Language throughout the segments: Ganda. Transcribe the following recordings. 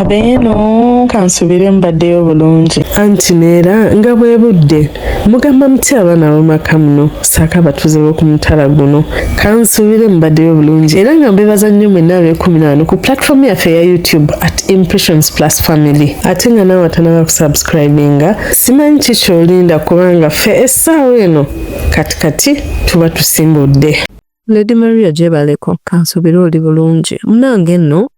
Abeeno kansubire mbaddeyo bulungi. Anti neera nga bwe budde mugamba muti abaana b'omaka muno saaka batuze b'okumutala guno kansubire mbaddeyo bulungi era nga mbebaza nnyo mwenna ab'e14 ku platform yaffe ya YouTube @Impressions Plus Family ate nga naawe atanaba kusubscribinga simanyi ki ky'olinda kubanga ffe essaawa eno katikati tuba tusimbudde. Lady Maria gyebaleko kansubire oli bulungi munange nno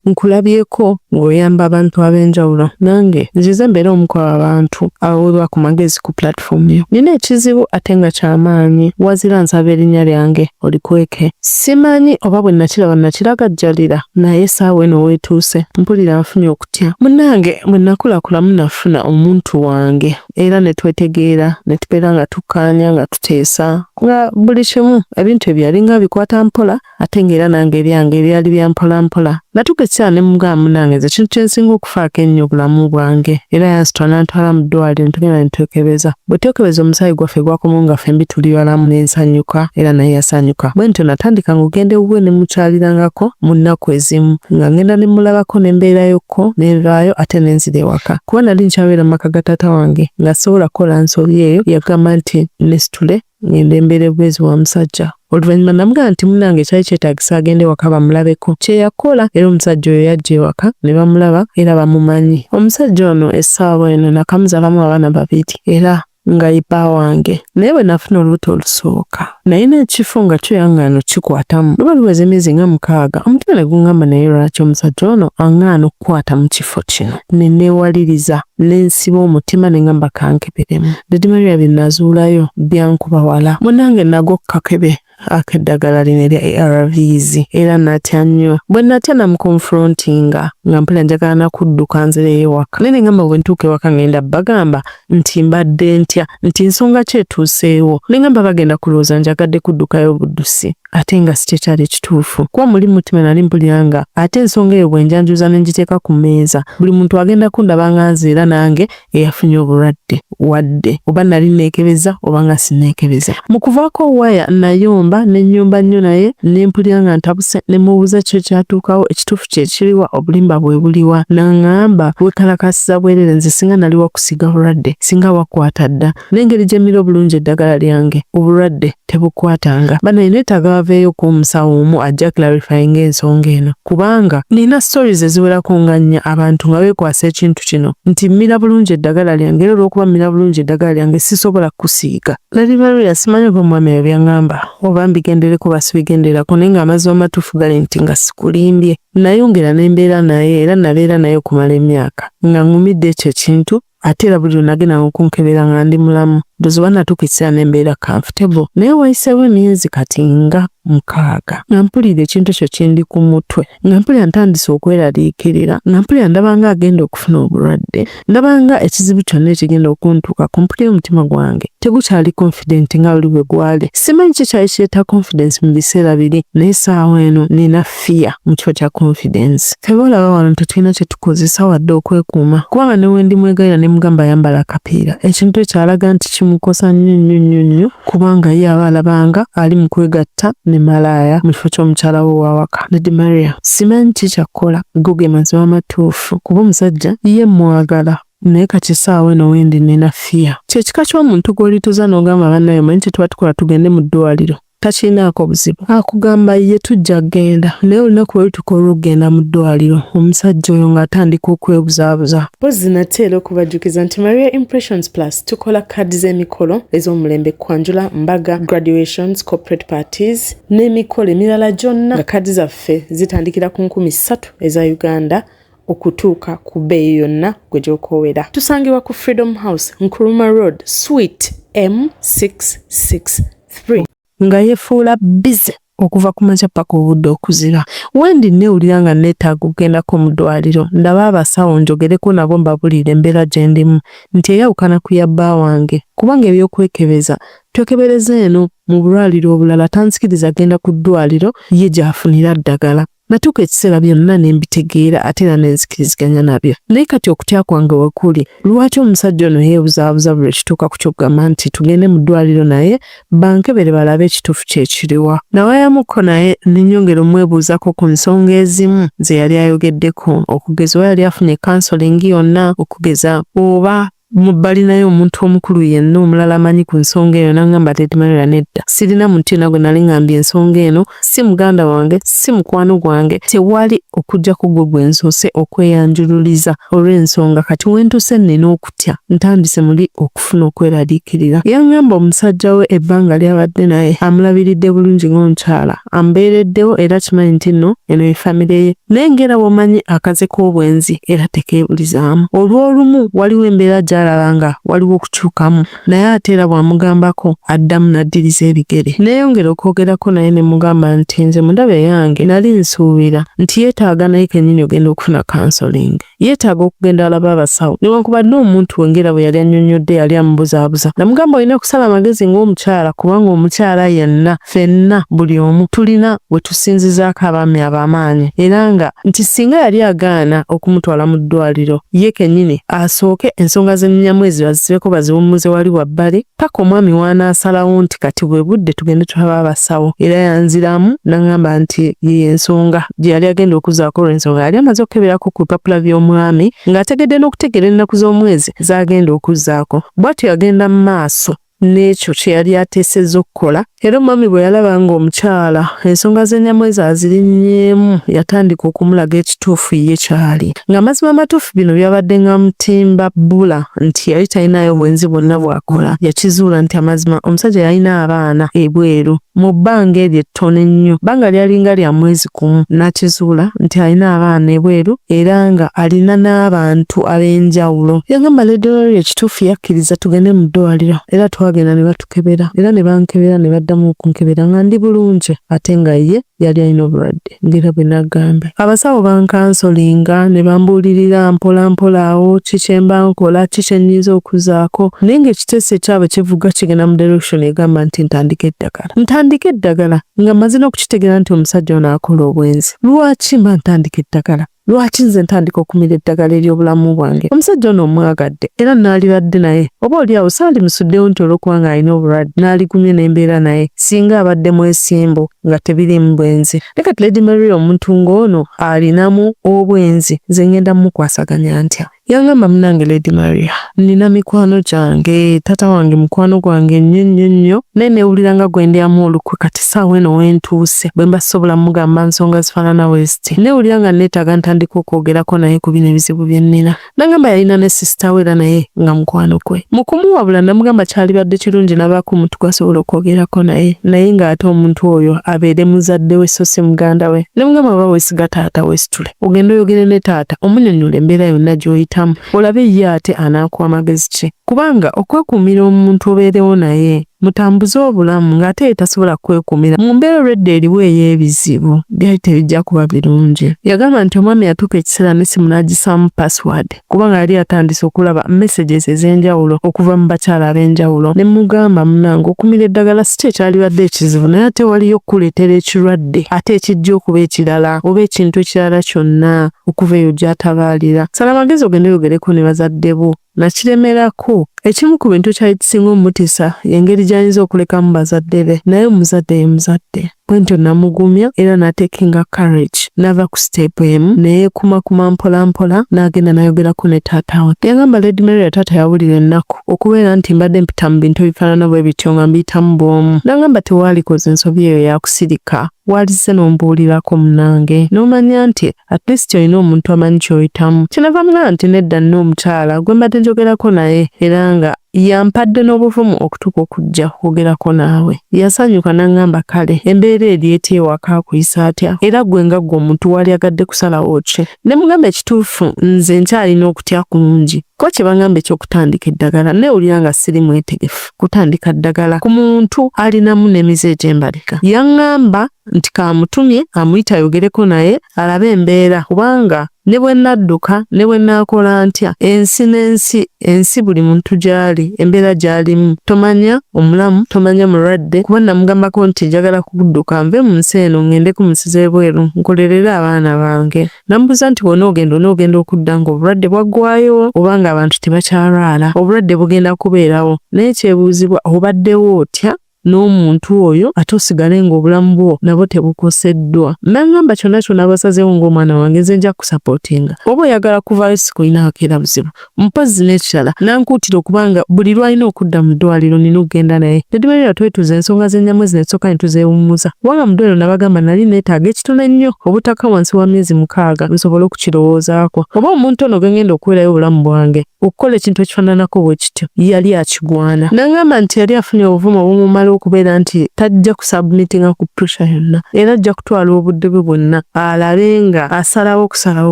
nkulabyeko ng'oyamba abantu ab'enjawulo nange nzize mbeera omu abantu abaweebwa ku magezi ku platform yo. Nina ekizibu ate nga ky'amaanyi wazira nsaba erinnya lyange olikweke. Simanyi oba bwe nakiraba nakiragajjalira naye essaawa eno weetuuse mpulira nfunye okutya. Munnange bwe nakulakulamu nafuna omuntu wange era ne twetegeera ne tubeera nga tukkaanya nga tuteesa nga buli kimu ebintu ebyali nga bikwata mpola ate ng'era nange ebyange ebyali bya mpola mpola. Natuukisa ne mugamba munnange nze ekintu kye nsinga okufaako ennyo obulamu bwange era yansitula n'antwala mu ddwaliro ne tugenda ne twekebeza. Bwe twekebeza omusaayi gwaffe gwakomawo nga ffembi tuli balamu ne nsanyuka era naye yasanyuka. Bwe ntyo natandika ng'ogenda ewuwe ne mukyalirangako mu nnaku ezimu nga ngenda ne mulabako ne mbeerayokko ne nvaayo ate ne nzira ewaka. Kuba nali nkyabeera mu maka ga taata wange nga sobola kukola nsobi eyo yagamba nti nesitule ngende embeere bwezi wa musajja. Oluvanyuma namugamba nti munnange kyali kyetaagisa agende waka bamulabeko. Kye yakola era omusajja oyo yajja ewaka ne bamulaba era bamumanyi. Omusajja ono essaawa eno nakamuzaalamu abaana 2 era nga yipa wange. Naye bwe nafuna olubuto olusooka nalina ekifo nga kyoyangaano kikwatamu luba luweza emyezi nga 6 omutima ne gungamba naye lwaki omusajja ono aŋŋaana okukwata mu kifo kino. Ne neewaliriza ne nsiba omutima ne ngamba kankeberemu. Lady Maria bye nazuulayo byankuba wala. Munnange nagwo kakebe akeddagala lino erya ARVs era natya nnyo. Bwe natya namukonfrontinga nga mpulira njagala nakudduka nzireyo ewaka. Naye ne ngamba bwe ntuuka ewaka ngenda bagamba nti mbadde ntya nti nsonga ki etuuseewo. Ne ngamba bagenda kulowooza njagadde kuddukayo buddusi ate nga si kye kyali kituufu. Kuba muli mutima nali mpulira nga ate ensonga eyo bwe njanjuza ne ngiteeka ku mmeeza buli muntu agenda kundaba nga nze era nange eyafunye obulwadde wadde oba nali neekebeza oba nga sinneekebeza. Mu kuvaako waya nayomba ne nnyomba nnyo naye ne mpulira nga ntabuse ne mubuuza kyo kyatuukawo ekituufu kye kiriwa obulimba bwe buliwa. N'aŋŋamba weekalakasiza bwerere nze singa nali wakusiga bulwadde singa wakwata dda n'engeri gye mmira obulungi eddagala lyange obulwadde tebukwatanga. Bano neetaaga baveeyo ku omusawo omu ajja clarifying ensonga eno kubanga nina stories eziwerako nga nnya abantu nga beekwasa ekintu kino nti mmira bulungi eddagala lyange era olw'okuba mmira bulungi eddagala lyange sisobola kusiiga. Lady Maria simanyi oba omwami ebyo byaŋŋamba oba mbigendereko oba sibigenderako naye ng'amazzi amatuufu gali nti nga sikulimbye. Nayongera ne mbeera naye era nabeera naye okumala emyaka nga ŋŋumidde ekyo ekintu ate era buli nagenda okunkebera nga ndi mulamu. Ndozi banatuukisa ne mbeera comfortable naye wayiseewo emyezi kati nga 6 nga mpulira ekintu ekyo kindi ku mutwe nga mpulira ntandise okweraliikirira nga mpulira ndabanga agenda okufuna obulwadde ndabanga ekizibu kyonna ekigenda okuntuuka mpulira omutima gwange tegukyali confident nga buli bwe gwali. Simanyi ki kyali kireeta confidence mu biseera biri naye essaawa eno nina fear mu kifo kya confidence. Feba olaba wano tetulina kye tukozesa wadde okwekuuma kubanga ne we ndi mwegayira ne mugamba ayambala akapiira ekintu ekyo alaga nti kimukosa nnyo kubanga ye aba alabanga ali mu kwegatta ne malaaya mu kifo ky'omukyala we owawaka. Lady Maria simanyi ki kyakkola go ge mazima amatuufu kuba omusajja ye mwagala naye kati essaawa eno wendi nina fear. Kyekika ky'omuntu gw'olituuza n'ogamba bannaye omanyi kye tuba tukola tugende mu ddwaliro takinaako buzibu akugamba ye tujja genda naye olunaku lwe lutukola olugenda mu ddwaliro omusajja oyo ng'atandika okwebuzaabuza. Mpozi nateera okubajjukiza nti Maria Impressions Plus tukola kaadi z'emikolo ez'omulembe kwanjula mbaga graduations corporate parties n'emikolo emirala gyonna nga kaadi zaffe zitandikira ku 3,000 eza Uganda okutuuka ku bbeeyi yonna gwe gy'okoowera. Tusangibwa ku Freedom House Nkrumah Road Suite M663 nga yefuula bize okuva ku makya paka obudde okuzira. Wendi neewulira nga neetaaga okugendako mu ddwaliro ndaba abasawo njogereko nabo mbabuulire embeera gye ndimu nti eyawukana ku ya bba wange kubanga ebyokwekebeza twekebereza eno mu bulwaliro obulala tanzikiriza agenda ku ddwaliro ye gy'afunira ddagala. natuuka ekiseera byonna ne mbitegeera ate era ne nzikiriziganya nabyo. Naye kati okutya kwange wekuli, lwaki omusajja ono yeebuzaabuza buli ekituuka ku ky'okugamba nti tugende mu ddwaliro naye bankebere balabe ekituufu kye kiriwa. Nawayamuko naye ne nnyongera omwebuuzako ku nsonga ezimu ze yali ayogeddeko, okugeza oba yali afunye counseling yonna, okugeza oba mubbali naye omuntu omukulu yenna omulala amanyi ku nsonga eyo. N'angamba Lady Maria nedda, sirina muntu yenna gwe nali ngambye ensonga eno, si muganda wange, si mukwano gwange, tewali okujja ku gwe gwe nsoose okweyanjululiza olw'ensonga kati wentuse nnina okutya, ntandise muli okufuna okweraliikirira. Yangamba omusajja we ebbanga lyabadde naye amulabiridde bulungi ng'omukyala, ambeereddewo era kimanyi nti nno eno ye famire ye, naye ngera bw'omanyi akaze k'obwenzi era tekeebulizaamu. Olw'olumu waliwo embeera gy'alabanga waliwo okukyukamu, naye ate era bw'amugambako addamu n'addiriza ebigere. Neeyongera okwogerako naye ne mugamba nti nze mu ndabyo yange nali nsuubira nti yeetaaga naye kennyini ogenda okufuna counseling, yeetaaga okugenda alaba abasawo, newankubadde omuntu wengera bwe yali annyonnyodde yali amubuzaabuza. Namugamba olina kusala amagezi ng'omukyala, kubanga omukyala yenna ffenna buli omu tulina we tusinzizaako abaami ab'amaanyi, era nga nti singa yali agaana okumutwala mu ddwaliro, ye kennyini asooke ensonga z'ennyamwezi bazisibeko baziwummuze wali wabbali, paka omwami w'anaasalawo nti kati bwe budde tugende tulaba abasawo. Era yanziramu n'angamba nti ye ensonga gye yali agenda okuzaako olw'ensonga yali amaze okukeberako ku bipapula by'omwami ng'ategedde n'okutegeera ennaku z'omwezi z'agenda okuzzaako. Bw'atyo yagenda mu maaso n'ekyo kye yali ateesezza okukola. Era omwami bwe yalaba ng'omukyala ensonga z'ennyamwezi azirinnyeemu, yatandika okumulaga ekituufu ye kyali. Ng'amazima amatuufu bino byabadde nga mutimba bbula nti yali talinayo bwenzi bwonna bw'akola. Yakizuula nti amazima omusajja yalina abaana ebweru mu bbanga eryo ettono ennyo, bbanga lyalinga lya mwezi gumu. N'akizuula nti alina abaana ebweru era nga alina n'abantu ab'enjawulo. Yagamba Lady Maria ekituufu yakkiriza tugende mu ddwaliro, era twagenda ne batukebera era ne bankebera ne baddamu okunkebera nga ndi bulungi, ate nga ye yali alina obulwadde ngera bwe nagamba. Abasawo bankansolinga ne bambuulirira mpola mpola awo kiki emba nkola, kiki enyiza okuzaako, naye ng'ekiteeso ekyabwe kivuga kigenda mu direction egamba nti ntandike eddagala nga maze n'okukitegeera nti omusajja ono akola obwenzi. Lwaki mba ntandika eddagala? Lwaki nze ntandika okumira eddagala ery'obulamu bwange? Omusajja ono omwagadde era naalibadde naye, oba oli awo saali musuddewo nti olw'okubanga alina obulwadde naaligumye n'embeera naye singa abadde mwesimbu nga tebirimu bwenzi. Ne kati Lady Maria omuntu ng'ono alinamu obwenzi, nze ngenda mukwasaganya ntya? Yangamba munnange Lady Maria, nina mikwano gyange, tata wange mukwano gwange nnyo, naye neewulira nga gwe ndyamu olukwe kati saawa eno wentuuse bwe mba sobola mugamba nsonga zifaanana westi. Neewulira nga neetaaga ntandika okwogerako naye ku bino ebizibu bye nnina. Nagamba yalina ne sisita we era naye nga mukwano gwe. Mu kumuwabula namugamba kyalibadde kirungi n'abaako omuntu gwasobola okwogerako naye ng'ate omuntu oyo abeere muzadde we so si muganda we. Namugamba oba weesiga taata wesitule, ogenda oyogere ne taata omunnyonnyola embeera yonna gy'oyitamu, olabe ye ate anaakuwa magezi ki, kubanga okwekuumira omuntu obeerewo naye mutambuze obulamu ng'ate tasobola kwekuumira mu mbeera olwedda eriwo ey'ebizibu byali tebijja kuba birungi. Yagamba nti omwami yatuuka ekiseera n'essimu n'agisaamu password kubanga yali atandise okulaba messages ez'enjawulo okuva mu bakyala ab'enjawulo. Ne mugamba munnange okumira eddagala si kye kyalibadde ekizibu, naye ate waliyo okukuleetera ekirwadde ate ekijja okuba ekirala oba ekintu ekirala kyonna okuva eyo gy'atabaalira. Sala amagezi ogende oyogereko ne bazadde bo nakiremerako. Ekimu ku bintu kyali kisinga omutisa y'engeri gy'ayinza okulekamu bazadde be, naye omuzadde ye muzadde. Bwentyo namugumya era n'atekinga courage n'ava ku step emu neyeekumakuma mpola mpola n'agenda n'ayogerako ne taata we. Yagamba Lady Maria taata yawulira ennaku okubeera nti mbadde mpita mu bintu ebifaanana bwe bityo nga mbiyitamu bw'omu. N'agamba tewaalikoze ensobi eyo yakusirika, walize n'ombuulirako munnange n'omanya nti at least olina omuntu amanyi ky'oyitamu. Kyenava mugamba nti nedda nno omukyala gwe mbadde njogerako naye era nga yampadde n'obuvumu okutuuka okujja kwogerako naawe. Yasanyuka n'angamba kale embeera eri eteewaka akuyisa atya era gwe nga ggwe omuntu wali agadde kusalawo ki. Ne mugamba ekituufu nze nkyalina okutya kungi ko kye bagamba eky'okutandika eddagala, neewulira nga siri mwetegefu kutandika ddagala ku muntu alinamu n'emize egy'embalika. Yaŋŋamba nti kamutumye amuyita ayogereko naye alabe embeera kubanga ne bwe nadduka ne bwe nakola ntya ensi buli muntu gyali embeera gyalimu tomanya omulamu tomanya mulwadde kuba namugambako nti njagala kudduka nve mu nsi eno ngende ku nsi z'ebweru nkolerere abaana bange namubuuza nti onoogenda okudda nga obulwadde bwaggwayo oba nga abantu tebakyalwala obulwadde bugenda kubeerawo naye kyebuuzibwa obaddewo otya n'omuntu oyo ate osigale ng'obulamu bwo nabwo tebukoseddwa. Nangamba kyonna abasazeewo ng'omwana wange nze nja kusapootinga. Oba oyagala kuvaayo sikulinaako era buzibu. Mpozzi n'ekirala nankuutira okubanga buli lwalina okudda mu ddwaliro nina okugenda naye. Tedimalira twetuuza ensonga z'ennyamwezi ne tusooka ne tuzeewummuza. Kubanga mu ddwaliro nabagamba nali neetaaga ekitono ennyo obutaka wansi wa myezi 6 nsobole okukirowoozaako. Oba omuntu ono gwe ngenda okuwerayo obulamu bwange okukola ekintu ekifaananako bwe kityo yali akigwana. Nangamba nti yali afunye obuvumo obumumala okubeera nti tajja kusubmitinga ku pressure yonna era ajja kutwala obudde bwe bwonna alabe nga asalawo okusalawo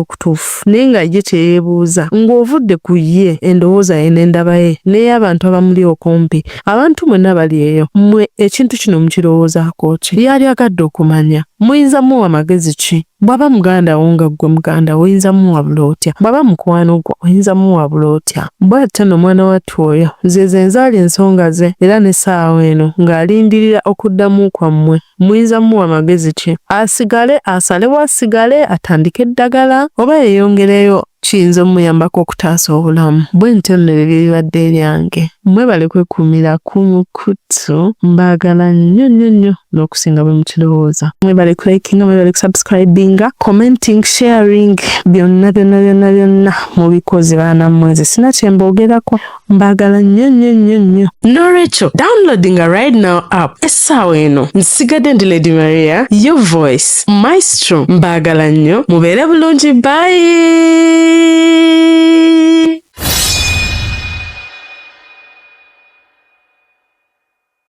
okutuufu naye nga ye kyeyeebuuza ng'ovudde ku ye endowooza ye n'endaba ye naye abantu abamuli okumpi abantu mwenna bali eyo mmwe ekintu kino mukirowoozaako ki yali agadde okumanya muyinza muwa magezi ki bw'aba muganda wo nga ggwe muganda oyinza muwabula otya bw'aba mukwano gwo oyinza muwabula otya bw'atyo nno mwana wattu oyo ze nzaali ensonga ze era n'essaawa eno ng'alindirira okuddamu kwammwe muyinza muwa magezi ki asigale asalewo asigale atandike eddagala oba yeeyongereyo kiyinza omuyambako okutaasa obulamu bwe ntyo nno libadde eryange mwebale kwekuumira ku kuttu mbaagala nnyo n'okusinga bwe mukirowooza mwebale kulikinga mwebale kusubscribinga commenting sharing byonna mubikozi baana mwezi sina kyemboogerako mbaagala nnyo Norecho downloadinga right now app essaawa eno nsigadde ndi Lady Maria your voice maestro mbaagala nnyo mubeere bulungi bye